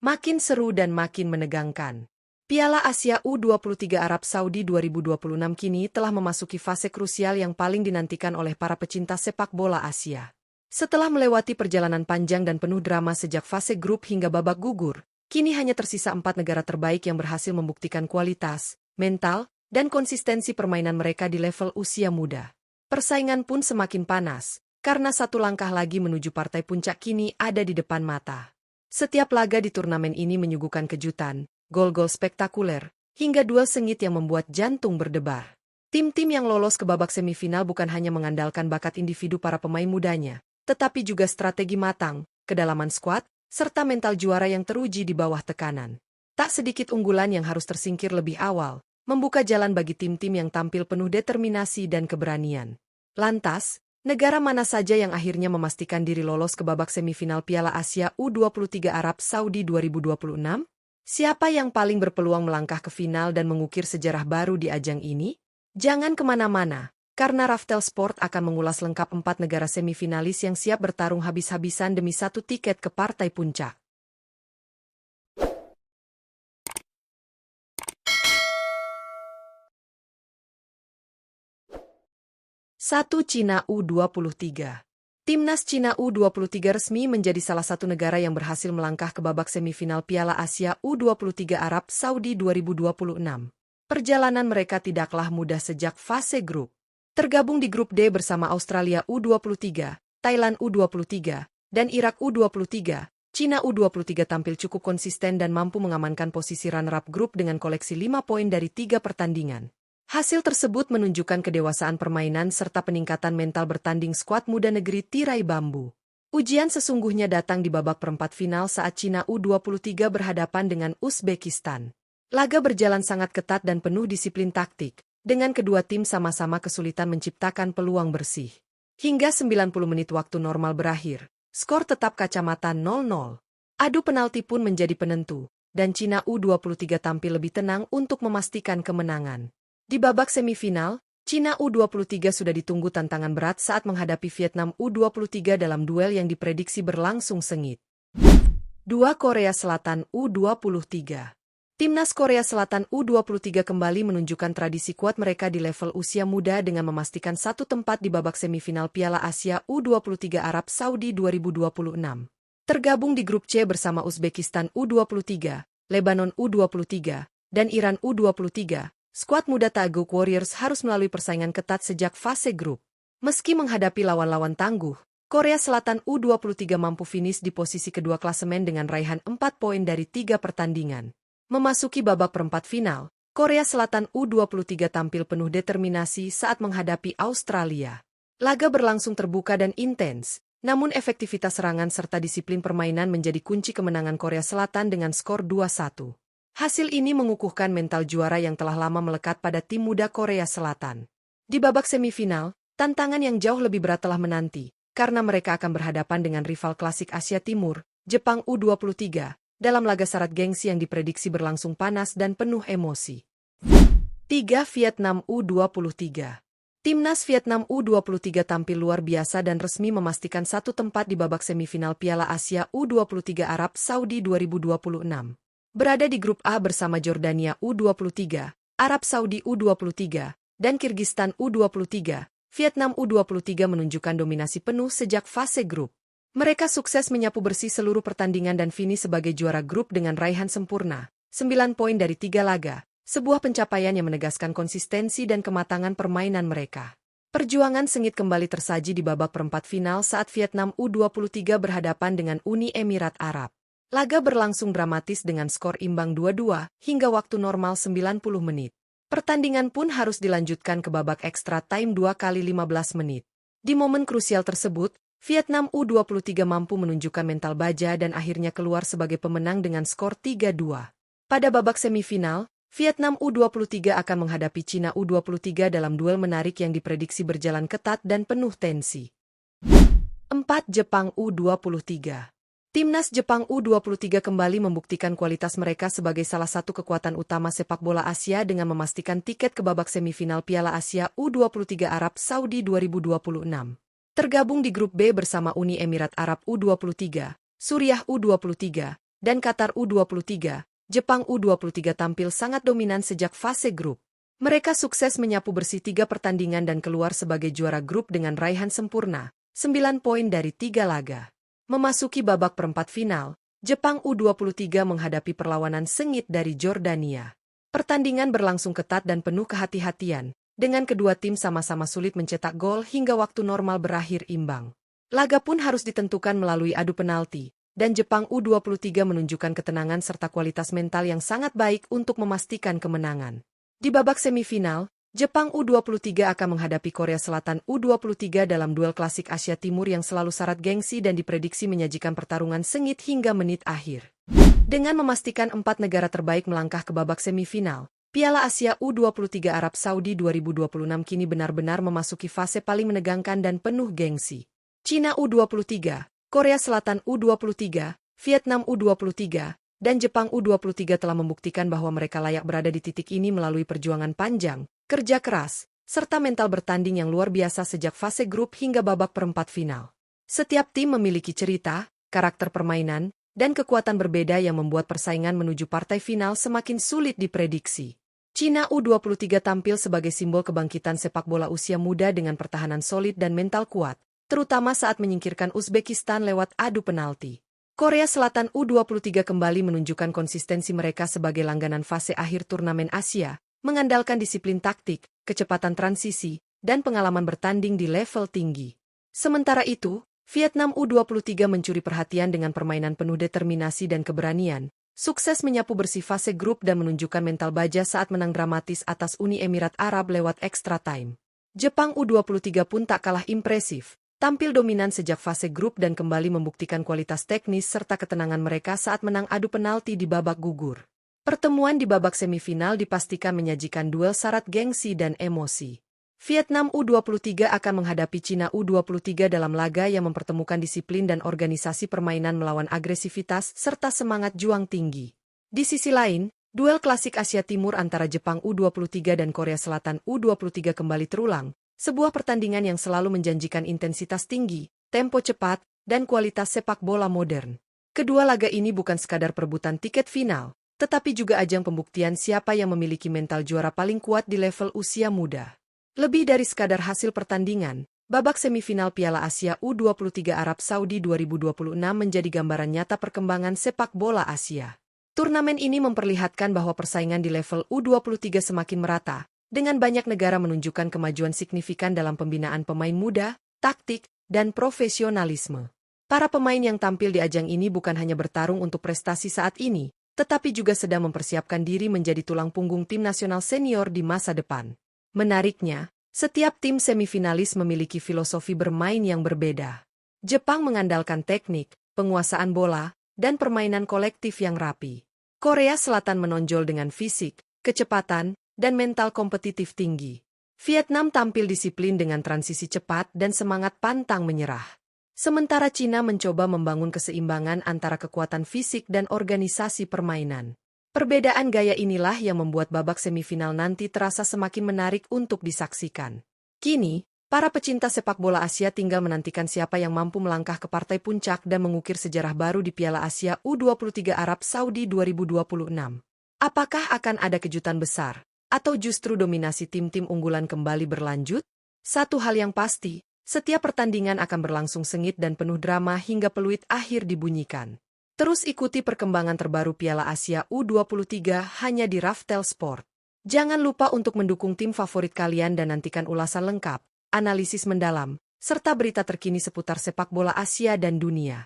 Makin seru dan makin menegangkan. Piala Asia U23 Arab Saudi 2026 kini telah memasuki fase krusial yang paling dinantikan oleh para pecinta sepak bola Asia. Setelah melewati perjalanan panjang dan penuh drama sejak fase grup hingga babak gugur, kini hanya tersisa 4 negara terbaik yang berhasil membuktikan kualitas, mental, dan konsistensi permainan mereka di level usia muda. Persaingan pun semakin panas, karena satu langkah lagi menuju partai puncak kini ada di depan mata. Setiap laga di turnamen ini menyuguhkan kejutan, gol-gol spektakuler, hingga duel sengit yang membuat jantung berdebar. Tim-tim yang lolos ke babak semifinal bukan hanya mengandalkan bakat individu para pemain mudanya, tetapi juga strategi matang, kedalaman skuad, serta mental juara yang teruji di bawah tekanan. Tak sedikit unggulan yang harus tersingkir lebih awal, membuka jalan bagi tim-tim yang tampil penuh determinasi dan keberanian. Lantas, negara mana saja yang akhirnya memastikan diri lolos ke babak semifinal Piala Asia U23 Arab Saudi 2026? Siapa yang paling berpeluang melangkah ke final dan mengukir sejarah baru di ajang ini? Jangan kemana-mana, karena Raftel Sport akan mengulas lengkap 4 negara semifinalis yang siap bertarung habis-habisan demi 1 tiket ke partai puncak. 1. Cina U23. Timnas Cina U23 resmi menjadi salah satu negara yang berhasil melangkah ke babak semifinal Piala Asia U23 Arab Saudi 2026. Perjalanan mereka tidaklah mudah sejak fase grup. Tergabung di grup D bersama Australia U23, Thailand U23, dan Irak U23, Cina U23 tampil cukup konsisten dan mampu mengamankan posisi runner-up grup dengan koleksi 5 poin dari 3 pertandingan. Hasil tersebut menunjukkan kedewasaan permainan serta peningkatan mental bertanding skuad muda negeri tirai bambu. Ujian sesungguhnya datang di babak perempat final saat Cina U23 berhadapan dengan Uzbekistan. Laga berjalan sangat ketat dan penuh disiplin taktik, dengan kedua tim sama-sama kesulitan menciptakan peluang bersih. Hingga 90 menit waktu normal berakhir, skor tetap kacamata 0-0. Adu penalti pun menjadi penentu, dan Cina U23 tampil lebih tenang untuk memastikan kemenangan. Di babak semifinal, Cina U23 sudah ditunggu tantangan berat saat menghadapi Vietnam U23 dalam duel yang diprediksi berlangsung sengit. 2. Korea Selatan U23. Timnas Korea Selatan U23 kembali menunjukkan tradisi kuat mereka di level usia muda dengan memastikan 1 tempat di babak semifinal Piala Asia U23 Arab Saudi 2026. Tergabung di grup C bersama Uzbekistan U23, Lebanon U23, dan Iran U23. Skuad muda Taeguk Warriors harus melalui persaingan ketat sejak fase grup. Meski menghadapi lawan-lawan tangguh, Korea Selatan U23 mampu finish di posisi kedua klasemen dengan raihan 4 poin dari 3 pertandingan. Memasuki babak perempat final, Korea Selatan U23 tampil penuh determinasi saat menghadapi Australia. Laga berlangsung terbuka dan intens, namun efektivitas serangan serta disiplin permainan menjadi kunci kemenangan Korea Selatan dengan skor 2-1. Hasil ini mengukuhkan mental juara yang telah lama melekat pada tim muda Korea Selatan. Di babak semifinal, tantangan yang jauh lebih berat telah menanti, karena mereka akan berhadapan dengan rival klasik Asia Timur, Jepang U23, dalam laga syarat gengsi yang diprediksi berlangsung panas dan penuh emosi. 3. Vietnam U23. Timnas Vietnam U23 tampil luar biasa dan resmi memastikan 1 tempat di babak semifinal Piala Asia U23 Arab Saudi 2026. Berada di grup A bersama Jordania U23, Arab Saudi U23, dan Kirgistan U23, Vietnam U23 menunjukkan dominasi penuh sejak fase grup. Mereka sukses menyapu bersih seluruh pertandingan dan finish sebagai juara grup dengan raihan sempurna, 9 poin dari 3 laga, sebuah pencapaian yang menegaskan konsistensi dan kematangan permainan mereka. Perjuangan sengit kembali tersaji di babak perempat final saat Vietnam U23 berhadapan dengan Uni Emirat Arab. Laga berlangsung dramatis dengan skor imbang 2-2 hingga waktu normal 90 menit. Pertandingan pun harus dilanjutkan ke babak extra time 2 kali 15 menit. Di momen krusial tersebut, Vietnam U23 mampu menunjukkan mental baja dan akhirnya keluar sebagai pemenang dengan skor 3-2. Pada babak semifinal, Vietnam U23 akan menghadapi Cina U23 dalam duel menarik yang diprediksi berjalan ketat dan penuh tensi. 4. Jepang U23. Timnas Jepang U23 kembali membuktikan kualitas mereka sebagai salah satu kekuatan utama sepak bola Asia dengan memastikan tiket ke babak semifinal Piala Asia U23 Arab Saudi 2026. Tergabung di grup B bersama Uni Emirat Arab U23, Suriah U23, dan Qatar U23, Jepang U23 tampil sangat dominan sejak fase grup. Mereka sukses menyapu bersih 3 pertandingan dan keluar sebagai juara grup dengan raihan sempurna, 9 poin dari 3 laga. Memasuki babak perempat final, Jepang U23 menghadapi perlawanan sengit dari Jordania. Pertandingan berlangsung ketat dan penuh kehati-hatian, dengan kedua tim sama-sama sulit mencetak gol hingga waktu normal berakhir imbang. Laga pun harus ditentukan melalui adu penalti, dan Jepang U23 menunjukkan ketenangan serta kualitas mental yang sangat baik untuk memastikan kemenangan. Di babak semifinal, Jepang U23 akan menghadapi Korea Selatan U23 dalam duel klasik Asia Timur yang selalu syarat gengsi dan diprediksi menyajikan pertarungan sengit hingga menit akhir. Dengan memastikan 4 negara terbaik melangkah ke babak semifinal, Piala Asia U23 Arab Saudi 2026 kini benar-benar memasuki fase paling menegangkan dan penuh gengsi. Cina U23, Korea Selatan U23, Vietnam U23, dan Jepang U23 telah membuktikan bahwa mereka layak berada di titik ini melalui perjuangan panjang, kerja keras, serta mental bertanding yang luar biasa sejak fase grup hingga babak perempat final. Setiap tim memiliki cerita, karakter permainan, dan kekuatan berbeda yang membuat persaingan menuju partai final semakin sulit diprediksi. Cina U23 tampil sebagai simbol kebangkitan sepak bola usia muda dengan pertahanan solid dan mental kuat, terutama saat menyingkirkan Uzbekistan lewat adu penalti. Korea Selatan U23 kembali menunjukkan konsistensi mereka sebagai langganan fase akhir turnamen Asia, mengandalkan disiplin taktik, kecepatan transisi, dan pengalaman bertanding di level tinggi. Sementara itu, Vietnam U23 mencuri perhatian dengan permainan penuh determinasi dan keberanian, sukses menyapu bersih fase grup dan menunjukkan mental baja saat menang dramatis atas Uni Emirat Arab lewat extra time. Jepang U23 pun tak kalah impresif, tampil dominan sejak fase grup dan kembali membuktikan kualitas teknis serta ketenangan mereka saat menang adu penalti di babak gugur. Pertemuan di babak semifinal dipastikan menyajikan duel syarat gengsi dan emosi. Vietnam U23 akan menghadapi Cina U23 dalam laga yang mempertemukan disiplin dan organisasi permainan melawan agresivitas serta semangat juang tinggi. Di sisi lain, duel klasik Asia Timur antara Jepang U23 dan Korea Selatan U23 kembali terulang, sebuah pertandingan yang selalu menjanjikan intensitas tinggi, tempo cepat, dan kualitas sepak bola modern. Kedua laga ini bukan sekadar perebutan tiket final, tetapi juga ajang pembuktian siapa yang memiliki mental juara paling kuat di level usia muda. Lebih dari sekadar hasil pertandingan, babak semifinal Piala Asia U23 Arab Saudi 2026 menjadi gambaran nyata perkembangan sepak bola Asia. Turnamen ini memperlihatkan bahwa persaingan di level U23 semakin merata, dengan banyak negara menunjukkan kemajuan signifikan dalam pembinaan pemain muda, taktik, dan profesionalisme. Para pemain yang tampil di ajang ini bukan hanya bertarung untuk prestasi saat ini, tetapi juga sedang mempersiapkan diri menjadi tulang punggung tim nasional senior di masa depan. Menariknya, setiap tim semifinalis memiliki filosofi bermain yang berbeda. Jepang mengandalkan teknik, penguasaan bola, dan permainan kolektif yang rapi. Korea Selatan menonjol dengan fisik, kecepatan, dan mental kompetitif tinggi. Vietnam tampil disiplin dengan transisi cepat dan semangat pantang menyerah. Sementara Cina mencoba membangun keseimbangan antara kekuatan fisik dan organisasi permainan. Perbedaan gaya inilah yang membuat babak semifinal nanti terasa semakin menarik untuk disaksikan. Kini, para pecinta sepak bola Asia tinggal menantikan siapa yang mampu melangkah ke partai puncak dan mengukir sejarah baru di Piala Asia U23 Arab Saudi 2026. Apakah akan ada kejutan besar, atau justru dominasi tim-tim unggulan kembali berlanjut? Satu hal yang pasti, setiap pertandingan akan berlangsung sengit dan penuh drama hingga peluit akhir dibunyikan. Terus ikuti perkembangan terbaru Piala Asia U23 hanya di Raftel Sport. Jangan lupa untuk mendukung tim favorit kalian dan nantikan ulasan lengkap, analisis mendalam, serta berita terkini seputar sepak bola Asia dan dunia.